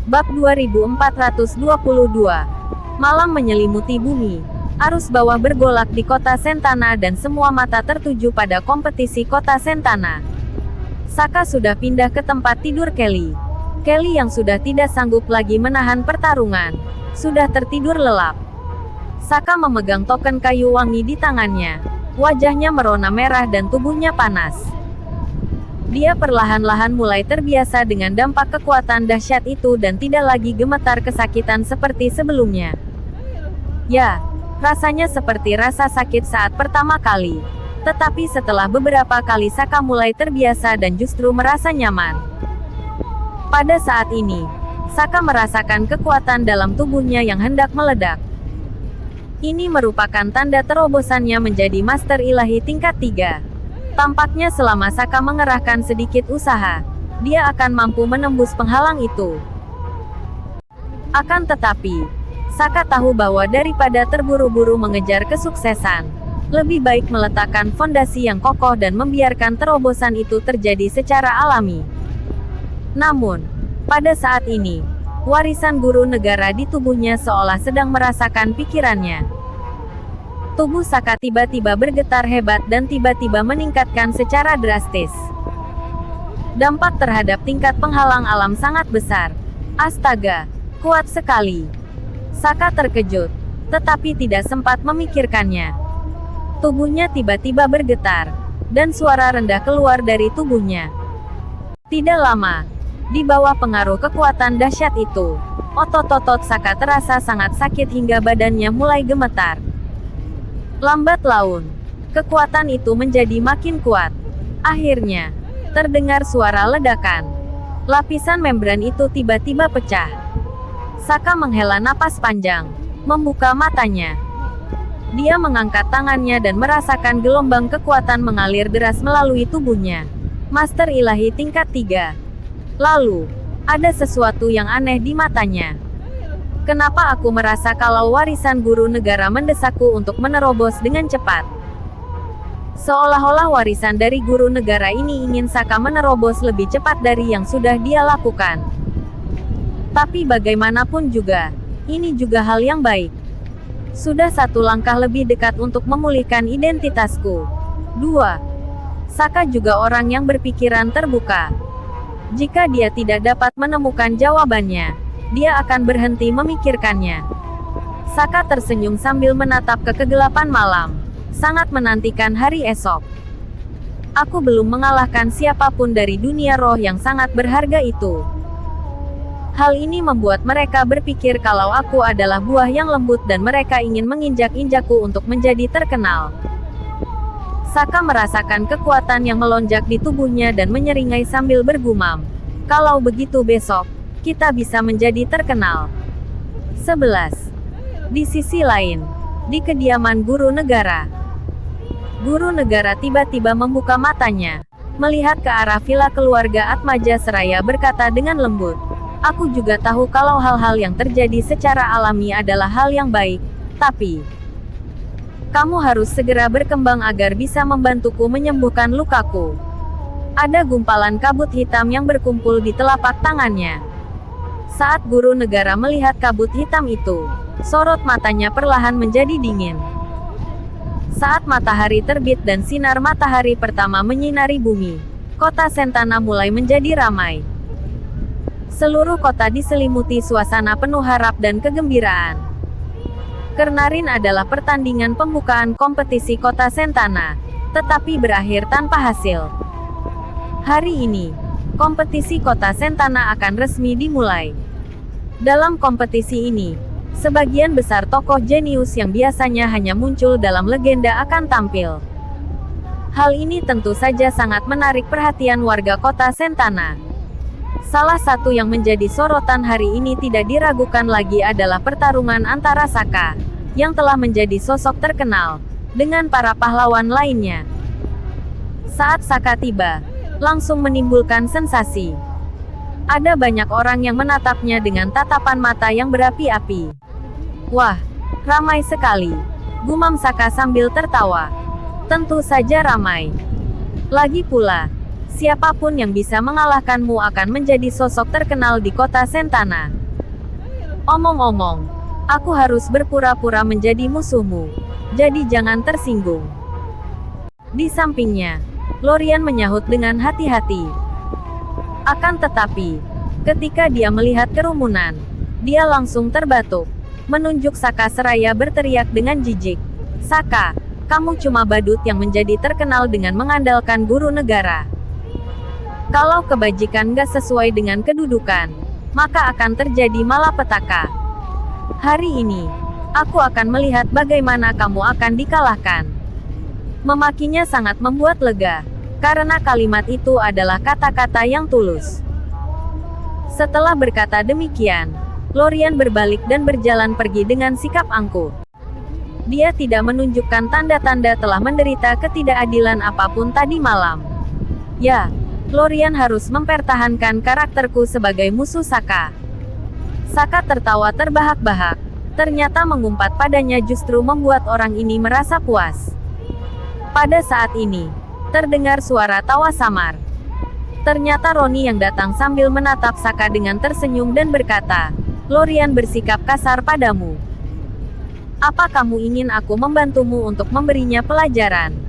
Bab 2422. Malam menyelimuti bumi. Arus bawah bergolak di kota Sentana dan semua mata tertuju pada kompetisi kota Sentana. Saka sudah pindah ke tempat tidur Kelly. Kelly yang sudah tidak sanggup lagi menahan pertarungan, sudah tertidur lelap. Saka memegang token kayu wangi di tangannya. Wajahnya merona merah dan tubuhnya panas. Dia perlahan-lahan mulai terbiasa dengan dampak kekuatan dahsyat itu dan tidak lagi gemetar kesakitan seperti sebelumnya. Ya, rasanya seperti rasa sakit saat pertama kali. Tetapi setelah beberapa kali Saka mulai terbiasa dan justru merasa nyaman. Pada saat ini, Saka merasakan kekuatan dalam tubuhnya yang hendak meledak. Ini merupakan tanda terobosannya menjadi Master Ilahi tingkat 3. Tampaknya selama Saka mengerahkan sedikit usaha, dia akan mampu menembus penghalang itu. Akan tetapi, Saka tahu bahwa daripada terburu-buru mengejar kesuksesan, lebih baik meletakkan fondasi yang kokoh dan membiarkan terobosan itu terjadi secara alami. Namun, pada saat ini, warisan guru negara di tubuhnya seolah sedang merasakan pikirannya. Tubuh Saka tiba-tiba bergetar hebat dan tiba-tiba meningkatkan secara drastis. Dampak terhadap tingkat penghalang alam sangat besar. Astaga, kuat sekali. Saka terkejut, tetapi tidak sempat memikirkannya. Tubuhnya tiba-tiba bergetar, dan suara rendah keluar dari tubuhnya. Tidak lama, di bawah pengaruh kekuatan dahsyat itu, otot-otot Saka terasa sangat sakit hingga badannya mulai gemetar. Lambat laun, kekuatan itu menjadi makin kuat. Akhirnya, terdengar suara ledakan. Lapisan membran itu tiba-tiba pecah. Saka menghela napas panjang, membuka matanya. Dia mengangkat tangannya dan merasakan gelombang kekuatan mengalir deras melalui tubuhnya. Master Ilahi tingkat 3. Lalu, ada sesuatu yang aneh di matanya. Kenapa aku merasa kalau warisan guru negara mendesakku untuk menerobos dengan cepat? Seolah-olah warisan dari guru negara ini ingin Saka menerobos lebih cepat dari yang sudah dia lakukan. Tapi bagaimanapun juga, ini juga hal yang baik. Sudah satu langkah lebih dekat untuk memulihkan identitasku. 2. Saka juga orang yang berpikiran terbuka. Jika dia tidak dapat menemukan jawabannya, dia akan berhenti memikirkannya. Saka tersenyum sambil menatap ke kegelapan malam, sangat menantikan hari esok. Aku belum mengalahkan siapapun dari dunia roh yang sangat berharga itu. Hal ini membuat mereka berpikir kalau aku adalah buah yang lembut dan mereka ingin menginjak-injakku untuk menjadi terkenal. Saka merasakan kekuatan yang melonjak di tubuhnya dan menyeringai sambil bergumam. Kalau begitu besok, kita bisa menjadi terkenal. 11. Di sisi lain, di kediaman guru negara. Guru negara tiba-tiba membuka matanya, melihat ke arah villa keluarga Atmaja seraya berkata dengan lembut, "Aku juga tahu kalau hal-hal yang terjadi secara alami adalah hal yang baik, tapi kamu harus segera berkembang agar bisa membantuku menyembuhkan lukaku." Ada gumpalan kabut hitam yang berkumpul di telapak tangannya. Saat guru negara melihat kabut hitam itu, sorot matanya perlahan menjadi dingin. Saat matahari terbit dan sinar matahari pertama menyinari bumi, kota Sentana mulai menjadi ramai. Seluruh kota diselimuti suasana penuh harap dan kegembiraan. Kernarin adalah pertandingan pembukaan kompetisi kota Sentana, tetapi berakhir tanpa hasil. Hari ini, kompetisi kota Sentana akan resmi dimulai. Dalam kompetisi ini, sebagian besar tokoh jenius yang biasanya hanya muncul dalam legenda akan tampil. Hal ini tentu saja sangat menarik perhatian warga kota Sentana. Salah satu yang menjadi sorotan hari ini tidak diragukan lagi adalah pertarungan antara Saka, yang telah menjadi sosok terkenal, dengan para pahlawan lainnya. Saat Saka tiba, langsung menimbulkan sensasi. Ada banyak orang yang menatapnya dengan tatapan mata yang berapi-api. Wah, ramai sekali, gumam Saka sambil tertawa. Tentu saja ramai. Lagi pula, Siapapun yang bisa mengalahkanmu akan menjadi sosok terkenal di kota Sentana. Omong-omong, aku harus berpura-pura menjadi musuhmu. Jadi jangan tersinggung. Di sampingnya, Lorian menyahut dengan hati-hati. Akan tetapi, ketika dia melihat kerumunan, dia langsung terbatuk. Menunjuk Saka seraya berteriak dengan jijik. Saka, kamu cuma badut yang menjadi terkenal dengan mengandalkan guru negara. Kalau kebajikan gak sesuai dengan kedudukan, maka akan terjadi malapetaka. Hari ini, aku akan melihat bagaimana kamu akan dikalahkan. Memakinya sangat membuat lega, karena kalimat itu adalah kata-kata yang tulus. Setelah berkata demikian, Lorian berbalik dan berjalan pergi dengan sikap angkuh. Dia tidak menunjukkan tanda-tanda telah menderita ketidakadilan apapun tadi malam. Ya, Lorian harus mempertahankan karakterku sebagai musuh Saka. Saka tertawa terbahak-bahak. Ternyata mengumpat padanya justru membuat orang ini merasa puas. Pada saat ini, terdengar suara tawa samar. Ternyata Roni yang datang sambil menatap Saka dengan tersenyum dan berkata, Lorian bersikap kasar padamu. Apa kamu ingin aku membantumu untuk memberinya pelajaran?